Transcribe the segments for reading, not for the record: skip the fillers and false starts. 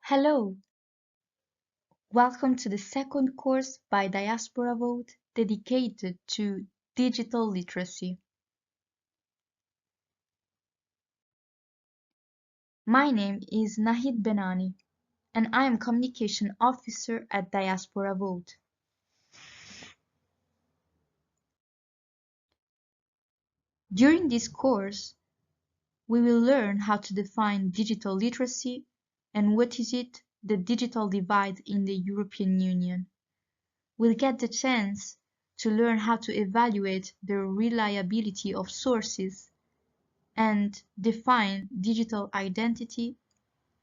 Hello, welcome to the second course by Diaspora Vote dedicated to digital literacy. My name is Nahid Benani and I am Communication Officer at Diaspora Vote. During this course, we will learn how to define digital literacy and what is it, the digital divide in the European Union. We'll get the chance to learn how to evaluate the reliability of sources and define digital identity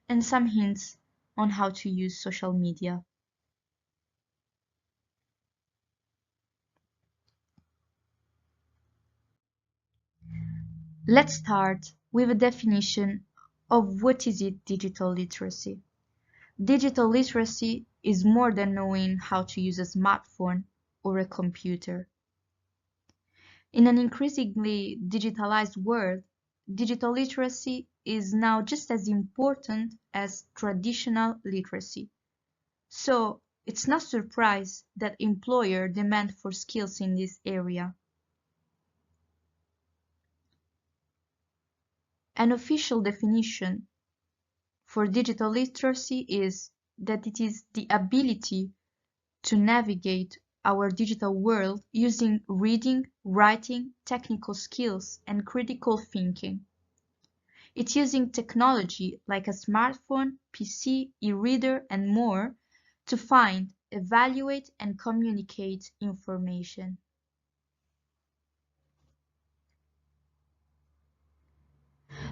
and some hints on how to use social media. Let's start with a definition of what is it digital literacy. Digital literacy is more than knowing how to use a smartphone or a computer. In an increasingly digitalized world, digital literacy is now just as important as traditional literacy. So, it's no surprise that employers demand for skills in this area. An official definition for digital literacy is that it is the ability to navigate our digital world using reading, writing, technical skills, and critical thinking. It's using technology like a smartphone, PC, e-reader, and more to find, evaluate, and communicate information.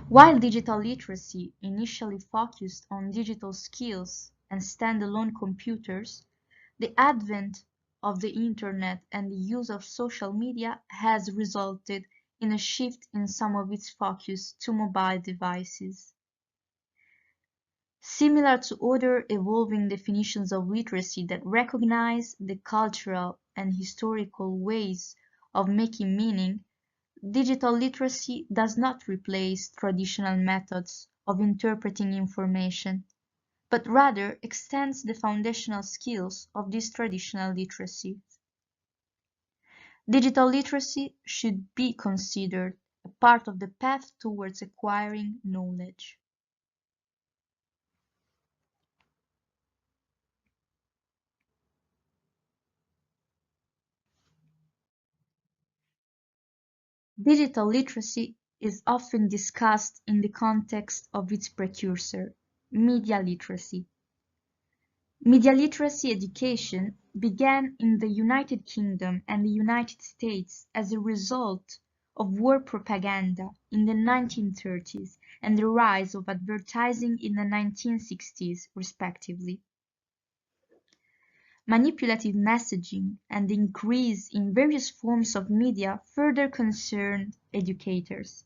While digital literacy initially focused on digital skills and standalone computers, the advent of the internet and the use of social media has resulted in a shift in some of its focus to mobile devices. Similar to other evolving definitions of literacy that recognize the cultural and historical ways of making meaning, digital literacy does not replace traditional methods of interpreting information, but rather extends the foundational skills of this traditional literacy. Digital literacy should be considered a part of the path towards acquiring knowledge. Digital literacy is often discussed in the context of its precursor, media literacy. Media literacy education began in the United Kingdom and the United States as a result of war propaganda in the 1930s and the rise of advertising in the 1960s, respectively. Manipulative messaging and the increase in various forms of media further concerned educators.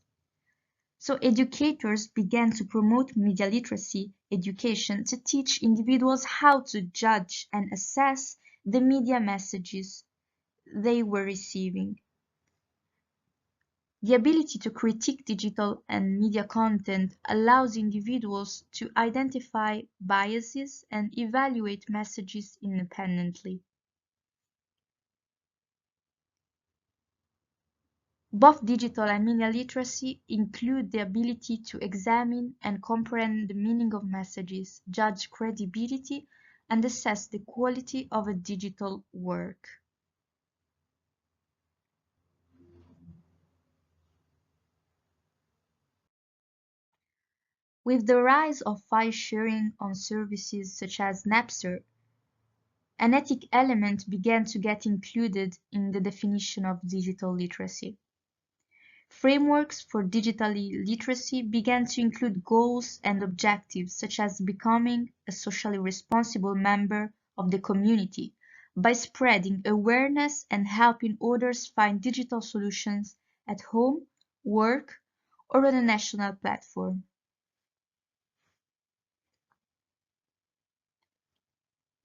So educators began to promote media literacy education to teach individuals how to judge and assess the media messages they were receiving. The ability to critique digital and media content allows individuals to identify biases and evaluate messages independently. Both digital and media literacy include the ability to examine and comprehend the meaning of messages, judge credibility, and assess the quality of a digital work. With the rise of file sharing on services such as Napster, an ethic element began to get included in the definition of digital literacy. Frameworks for digital literacy began to include goals and objectives such as becoming a socially responsible member of the community by spreading awareness and helping others find digital solutions at home, work, or on a national platform.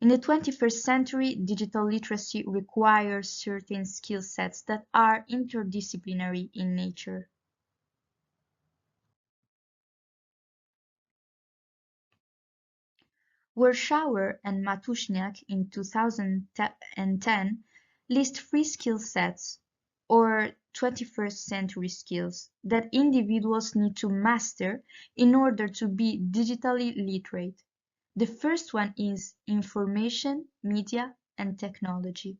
In the 21st century, digital literacy requires certain skill sets that are interdisciplinary in nature. Warshauer and Matushniak in 2010 list three skill sets, or 21st century skills, that individuals need to master in order to be digitally literate. The first one is information, media, and technology.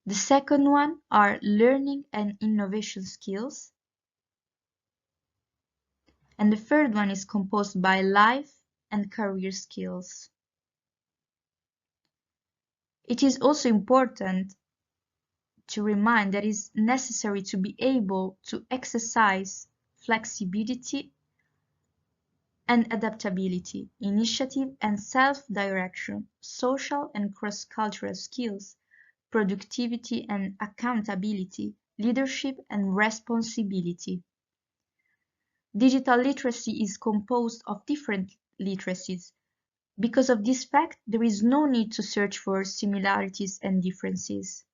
The second one are learning and innovation skills. And the third one is composed by life and career skills. It is also important to remind that it is necessary to be able to exercise flexibility and adaptability, initiative and self-direction, social and cross-cultural skills, productivity and accountability, leadership and responsibility. Digital literacy is composed of different literacies. Because of this fact, there is no need to search for similarities and differences.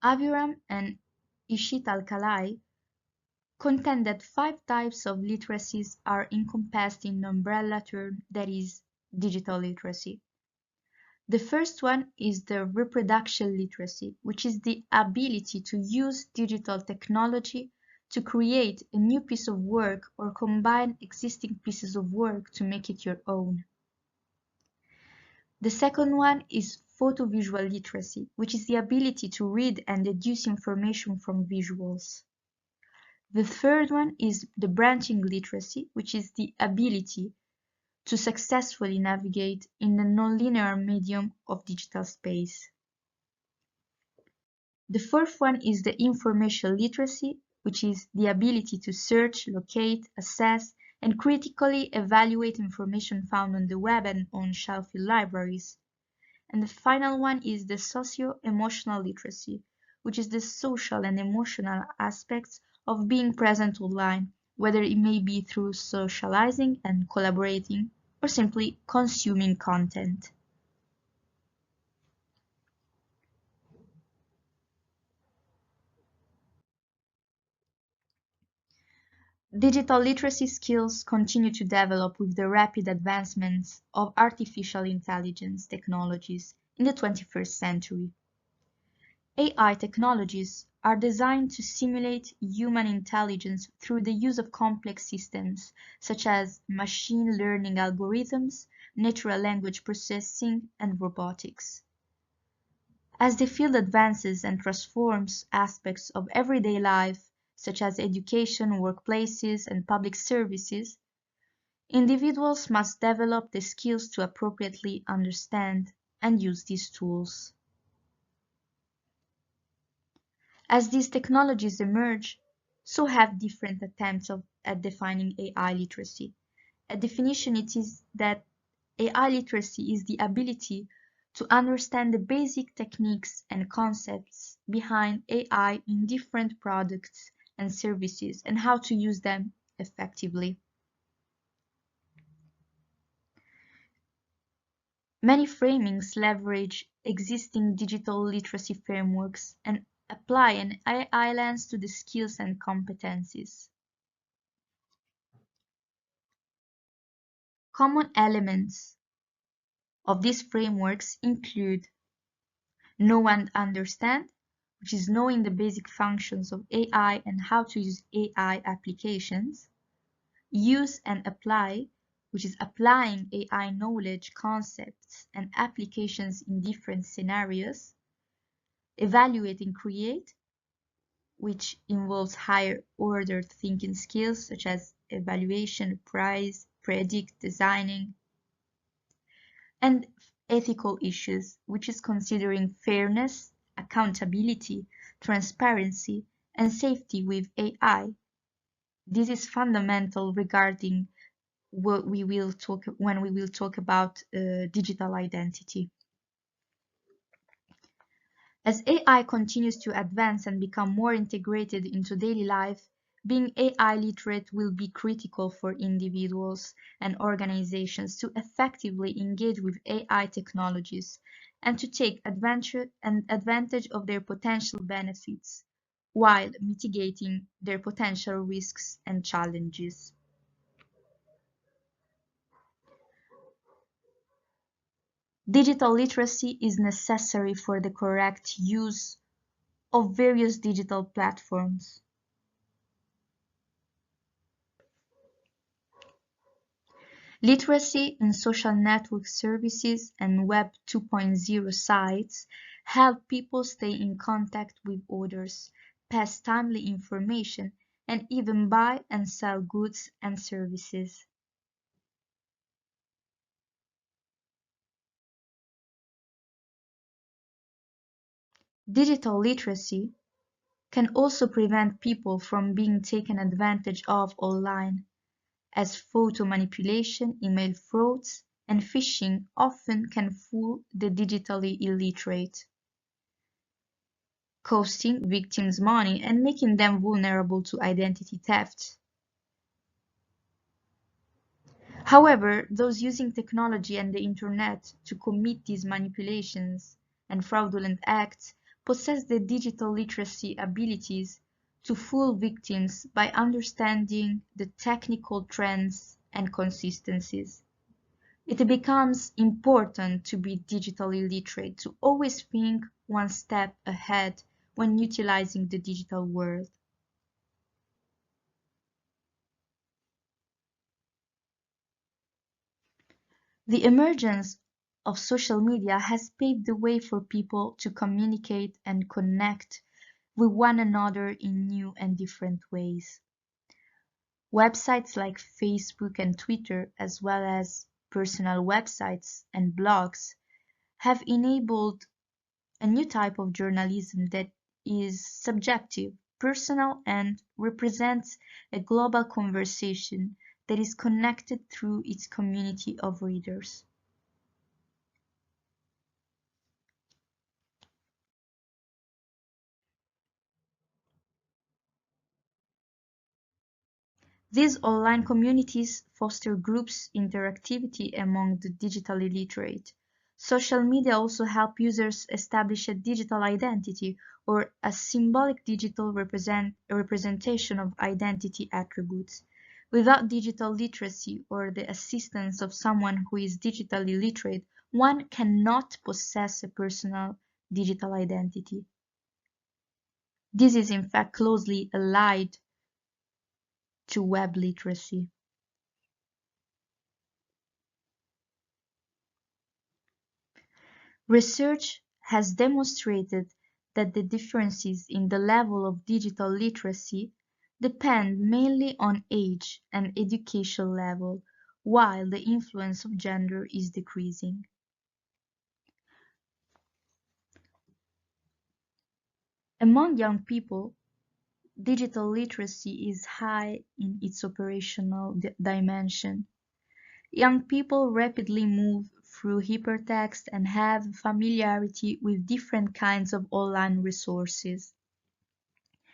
Aviram and Ishit Alkalai contend that five types of literacies are encompassed in an umbrella term that is digital literacy. The first one is the reproduction literacy, which is the ability to use digital technology to create a new piece of work or combine existing pieces of work to make it your own. The second one is photovisual literacy, which is the ability to read and deduce information from visuals. The third one is the branching literacy, which is the ability to successfully navigate in the nonlinear medium of digital space. The fourth one is the information literacy, which is the ability to search, locate, assess, and critically evaluate information found on the web and on shelf libraries. And the final one is the socio-emotional literacy, which is the social and emotional aspects of being present online, whether it may be through socializing and collaborating, or simply consuming content. Digital literacy skills continue to develop with the rapid advancements of artificial intelligence technologies in the 21st century. AI technologies are designed to simulate human intelligence through the use of complex systems such as machine learning algorithms, natural language processing, and robotics. As the field advances and transforms aspects of everyday life, such as education, workplaces, and public services, individuals must develop the skills to appropriately understand and use these tools. As these technologies emerge, so have different attempts at defining AI literacy. A definition it is that AI literacy is the ability to understand the basic techniques and concepts behind AI in different products and services and how to use them effectively. Many framings leverage existing digital literacy frameworks and apply an AI lens to the skills and competencies. Common elements of these frameworks include know and understand, which is knowing the basic functions of AI and how to use AI applications. Use and apply, which is applying AI knowledge, concepts, and applications in different scenarios. Evaluate and create, which involves higher order thinking skills such as evaluation, price, predict, designing. And ethical issues, which is considering fairness, accountability, transparency, and safety with AI. This is fundamental regarding what we will talk when we will talk about digital identity. As AI continues to advance and become more integrated into daily life, Being AI literate will be critical for individuals and organizations to effectively engage with AI technologies and to take advantage of their potential benefits while mitigating their potential risks and challenges. Digital literacy is necessary for the correct use of various digital platforms. Literacy in social network services and Web 2.0 sites help people stay in contact with others, pass timely information, and even buy and sell goods and services. Digital literacy can also prevent people from being taken advantage of online, as photo manipulation, email frauds, and phishing often can fool the digitally illiterate, costing victims money and making them vulnerable to identity theft. However, those using technology and the internet to commit these manipulations and fraudulent acts possess the digital literacy abilities to fool victims by understanding the technical trends and consistencies. It becomes important to be digitally literate, to always think one step ahead when utilizing the digital world. The emergence of social media has paved the way for people to communicate and connect with one another in new and different ways. Websites like Facebook and Twitter, as well as personal websites and blogs, have enabled a new type of journalism that is subjective, personal, and represents a global conversation that is connected through its community of readers. These online communities foster groups interactivity among the digitally literate. Social media also help users establish a digital identity or a symbolic digital representation of identity attributes. Without digital literacy or the assistance of someone who is digitally literate, one cannot possess a personal digital identity. This is in fact closely allied to web literacy. Research has demonstrated that the differences in the level of digital literacy depend mainly on age and education level, while the influence of gender is decreasing. Among young people, digital literacy is high in its operational dimension. Young people rapidly move through hypertext and have familiarity with different kinds of online resources.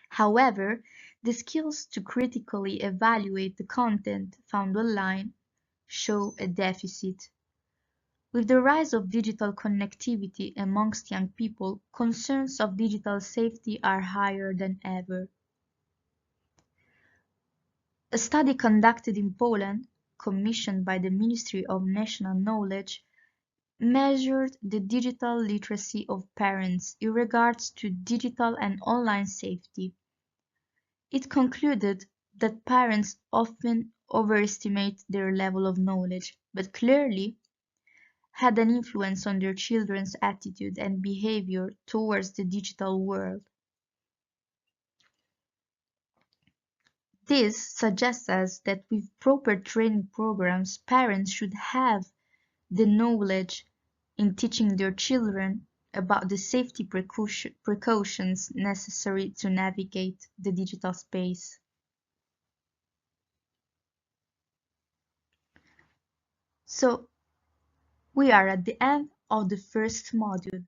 However, the skills to critically evaluate the content found online show a deficit. With the rise of digital connectivity amongst young people, concerns of digital safety are higher than ever. A study conducted in Poland, commissioned by the Ministry of National Knowledge, measured the digital literacy of parents in regards to digital and online safety. It concluded that parents often overestimate their level of knowledge, but clearly had an influence on their children's attitude and behavior towards the digital world. This suggests us that with proper training programs, parents should have the knowledge in teaching their children about the safety precautions necessary to navigate the digital space. So, we are at the end of the first module.